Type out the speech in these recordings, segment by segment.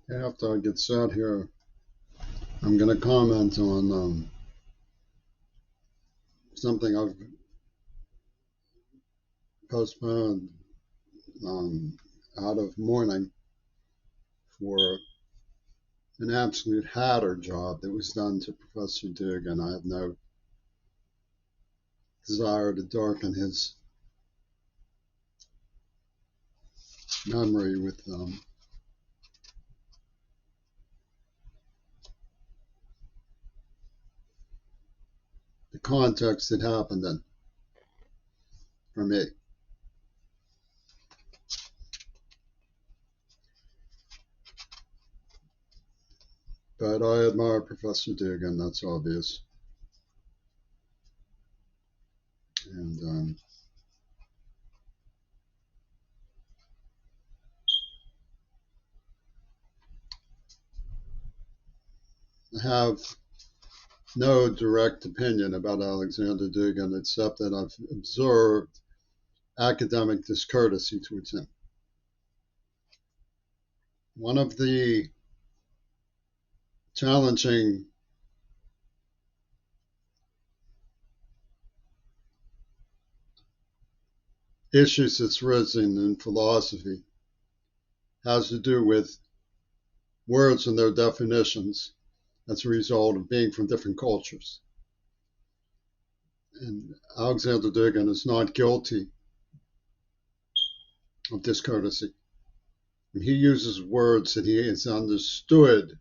After I get set here, I'm going to comment on something I've postponed out of mourning for an absolute hatter job that was done to Professor Dugin. I have no desire to darken his memory with the context it happened in for me. But I admire Professor Dugin, that's obvious. And I have no direct opinion about Alexander Dugin except that I've observed academic discourtesy towards him. One of the challenging issues that's risen in philosophy has to do with words and their definitions as a result of being from different cultures. And Alexander Dugin is not guilty of discourtesy. And he uses words that he has understood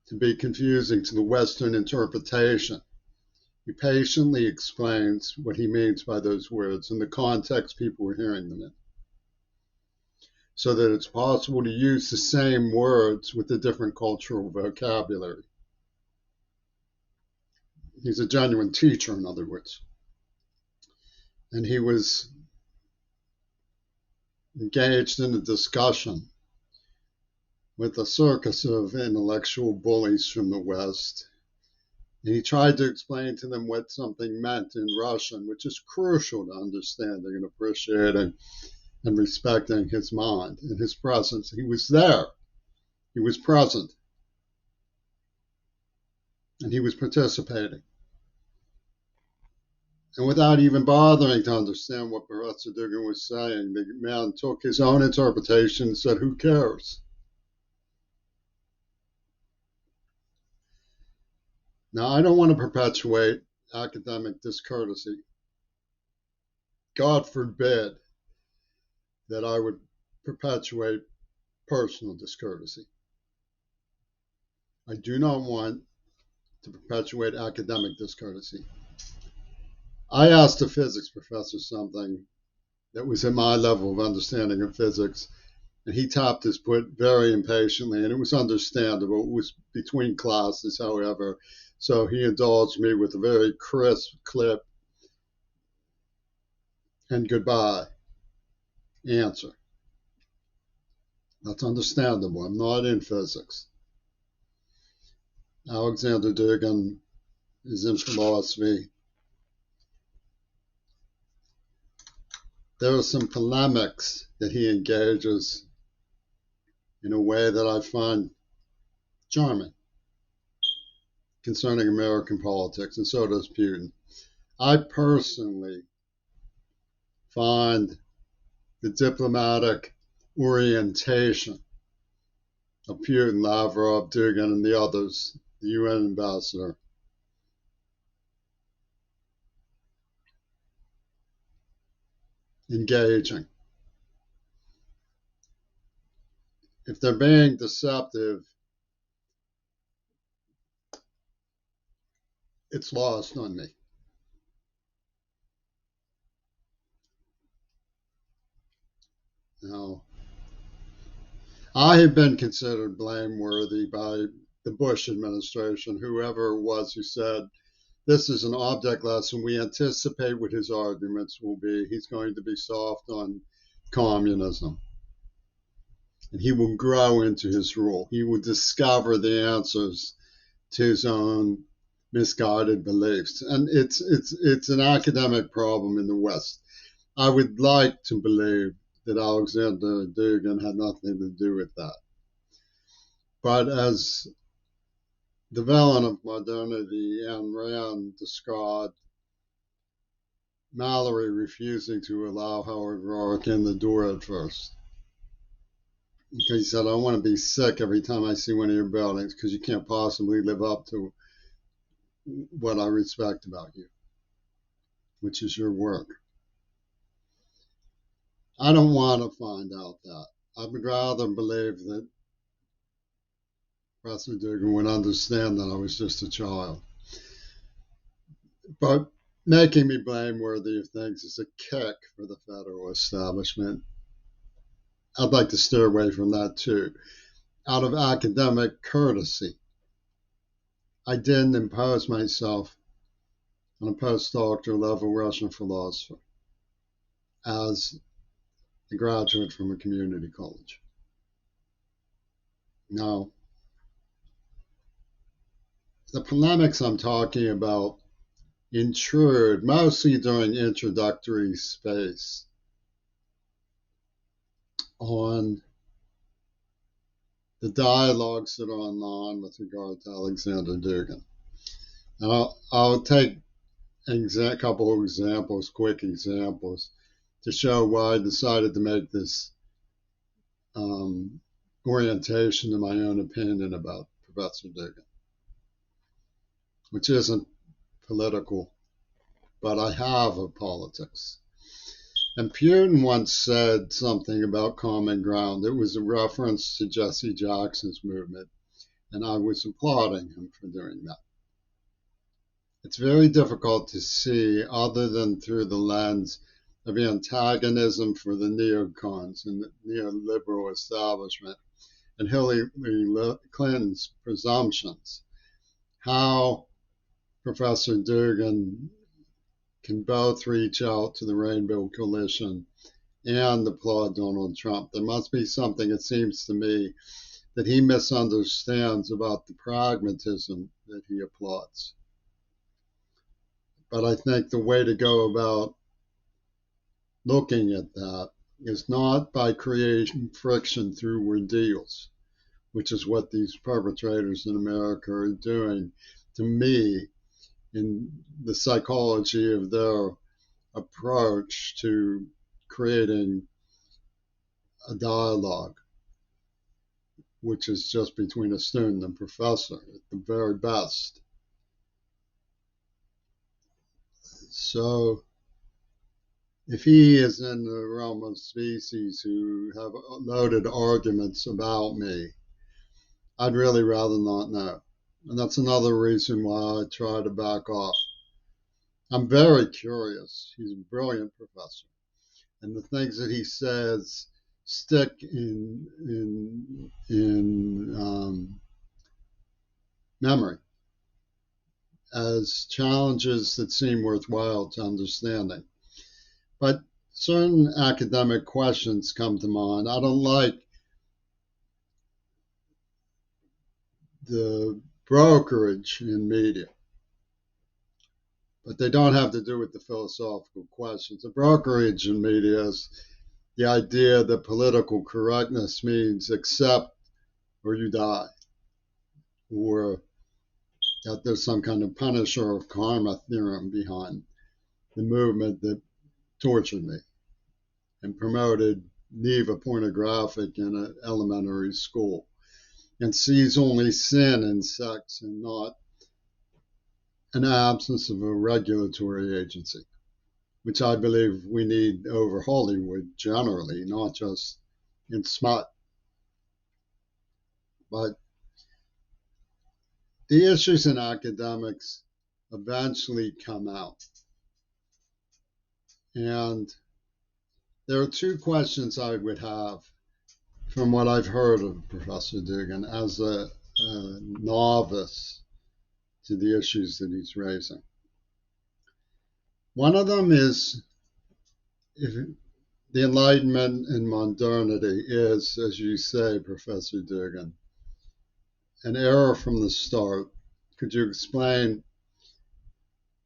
to be confusing to the Western interpretation. He patiently explains what he means by those words in the context people were hearing them in, so that it's possible to use the same words with a different cultural vocabulary. He's a genuine teacher, in other words. And he was engaged in a discussion with a circus of intellectual bullies from the West. And he tried to explain to them what something meant in Russian, which is crucial to understanding and appreciating and respecting his mind and his presence. He was there. He was present. And he was participating. And without even bothering to understand what Professor Dugin was saying, the man took his own interpretation and said, "Who cares?" Now, I don't want to perpetuate academic discourtesy. God forbid that I would perpetuate personal discourtesy. I do not want to perpetuate academic discourtesy. I asked a physics professor something that was at my level of understanding of physics, and he tapped his foot very impatiently, and it was understandable. It was between classes, however, so he indulged me with a very crisp clip and goodbye answer. That's understandable. I'm not in physics. Alexander Dugin is in philosophy. There are some polemics that he engages in a way that I find charming concerning American politics, and so does Putin. I personally find the diplomatic orientation of Putin, Lavrov, Dugin, and the others, the UN ambassador, engaging. If they're being deceptive, it's lost on me. Now, I have been considered blameworthy by the Bush administration, whoever it was who said, "This is an object lesson. We anticipate what his arguments will be. He's going to be soft on communism. And he will grow into his rule. He will discover the answers to his own misguided beliefs." And it's an academic problem in the West. I would like to believe that Alexander Dugin had nothing to do with that. But as development of modernity, Ayn Rand described Mallory refusing to allow Howard Roark in the door at first. He said, I want to be sick every time I see one of your buildings because you can't possibly live up to what I respect about you, which is your work. I don't want to find out that. I would rather believe that Professor Dugin would understand that I was just a child. But making me blameworthy of things is a kick for the federal establishment. I'd like to steer away from that too. Out of academic courtesy, I didn't impose myself on a postdoctoral level Russian philosopher as a graduate from a community college. Now, the polemics I'm talking about intrude mostly during introductory space on the dialogues that are online with regard to Alexander Dugin. And I'll take a couple of examples, quick examples, to show why I decided to make this orientation to my own opinion about Professor Dugin, which isn't political, but I have a politics. And Putin once said something about common ground. It was a reference to Jesse Jackson's movement, and I was applauding him for doing that. It's very difficult to see other than through the lens of antagonism for the neocons and the neoliberal establishment and Hillary Clinton's presumptions, how Professor Dugin can both reach out to the Rainbow Coalition and applaud Donald Trump. There must be something, it seems to me, that he misunderstands about the pragmatism that he applauds. But I think the way to go about looking at that is not by creating friction through ordeals, which is what these perpetrators in America are doing to me in the psychology of their approach to creating a dialogue, which is just between a student and professor at the very best. So if he is in the realm of species who have loaded arguments about me, I'd really rather not know. And that's another reason why I try to back off. I'm very curious. He's a brilliant professor. And the things that he says stick in memory as challenges that seem worthwhile to understanding. But certain academic questions come to mind. I don't like the brokerage in media, but they don't have to do with the philosophical questions. The brokerage in media is the idea that political correctness means accept or you die, or that there's some kind of punisher of karma theorem behind the movement that tortured me and promoted Neva pornographic in an elementary school and sees only sin in sex and not an absence of a regulatory agency, which I believe we need over Hollywood generally, not just in smut. But the issues in academics eventually come out. And there are two questions I would have from what I've heard of Professor Dugin as a novice to the issues that he's raising. One of them is if the Enlightenment and modernity is, as you say, Professor Dugin, an error from the start. Could you explain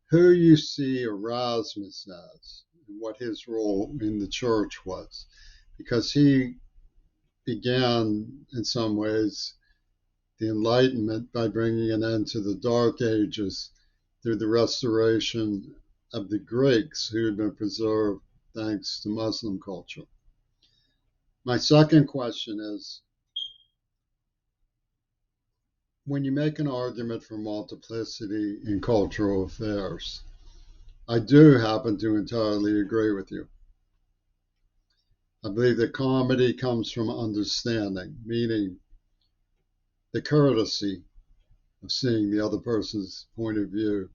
who you see Erasmus as and what his role in the church was? because he began, in some ways, the Enlightenment by bringing an end to the Dark Ages through the restoration of the Greeks who had been preserved thanks to Muslim culture. My second question is, when you make an argument for multiplicity in cultural affairs, I do happen to entirely agree with you. I believe that comedy comes from understanding, meaning the courtesy of seeing the other person's point of view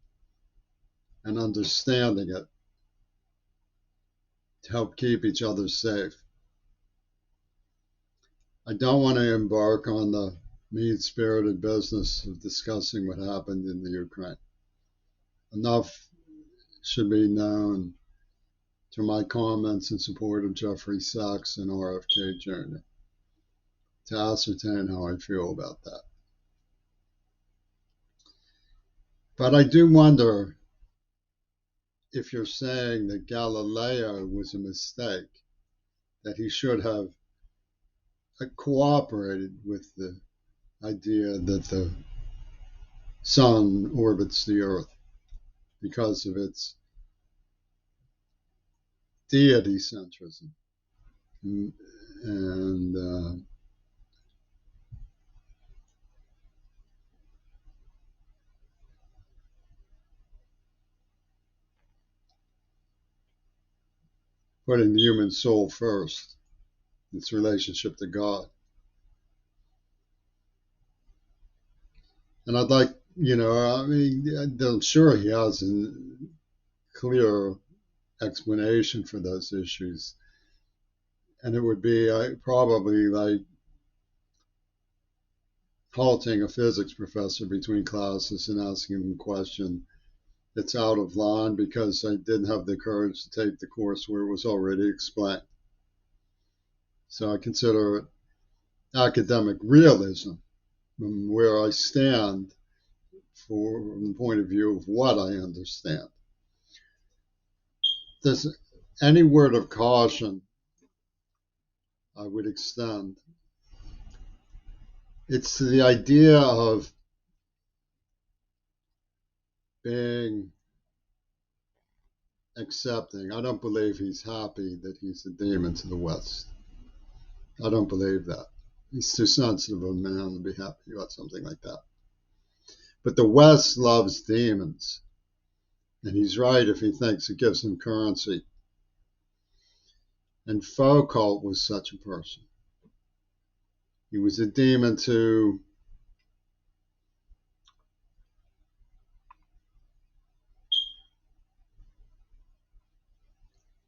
and understanding it to help keep each other safe. I don't want to embark on the mean-spirited business of discussing what happened in the Ukraine. Enough should be known to my comments in support of Jeffrey Sachs and RFK Jr. to ascertain how I feel about that. But I do wonder if you're saying that Galileo was a mistake, that he should have cooperated with the idea that the sun orbits the earth because of its deity centrism. And putting the human soul first, its relationship to God. And I'd like, I'm sure he has a clear explanation for those issues. And it would be probably like halting a physics professor between classes and asking him a question that's out of line because I didn't have the courage to take the course where it was already explained. So I consider it academic realism, where I stand from the point of view of what I understand. There's any word of caution I would extend. It's the idea of being accepting. I don't believe he's happy that he's a demon to the West. I don't believe that. He's too sensitive a man to be happy about something like that. But the West loves demons. And he's right if he thinks it gives him currency. And Foucault was such a person. He was a demon to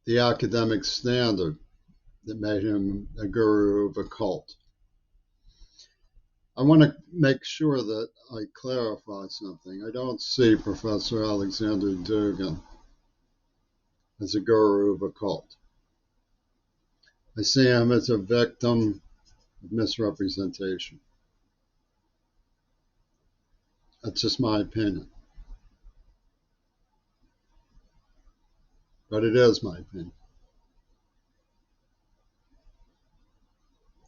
the academic standard that made him a guru of a cult. I want to make sure that I clarify something. I don't see Professor Alexander Dugin as a guru of a cult. I see him as a victim of misrepresentation. That's just my opinion. But it is my opinion.